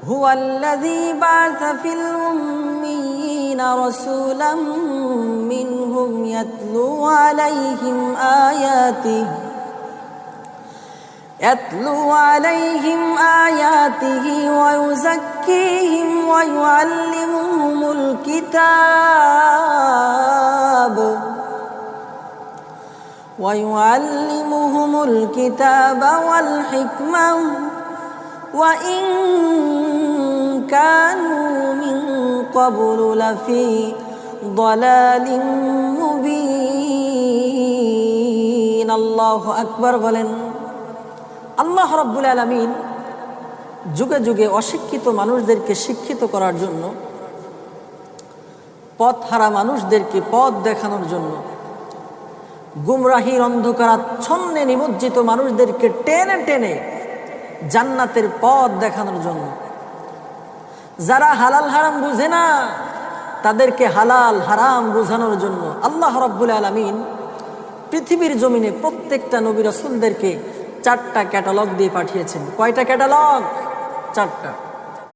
হুয়াল্লাযী বা'আসা feel উম্মিয়িনা রাসূলাম মিনহুম ইয়াতলু আলাইহিম আয়াতিহি ওয়া ইউযাক্কিহিম ওয়া ইউআল্লিমুহুমুল কিতাবা ওয়াল হিকমাহ ওয়া ইন কানু মিন ক্বাবলু লাফি দালালিম মুবিন। আল্লাহু আকবার বলেন। আল্লাহ রাব্বুল আলামিন যুগে যুগে অশিক্ষিত মানুষদেরকে শিক্ষিত করার জন্য, পথহারা মানুষদেরকে পথ দেখানোর জন্য, গুমরাহির অন্ধকারাচ্ছন্নে নিমজ্জিত মানুষদেরকে টেনে টেনে জান্নাতের পথ দেখানোর জন্য, যারা হালাল হারাম বুঝে না তাদেরকে হালাল হারাম বোঝানোর জন্য আল্লাহ রাব্বুল আলামিন পৃথিবীর জমিনে প্রত্যেকটা নবী রাসূলদেরকে 4টা ক্যাটালগ দিয়ে পাঠিয়েছেন। কয়টা ক্যাটালগ? 4টা।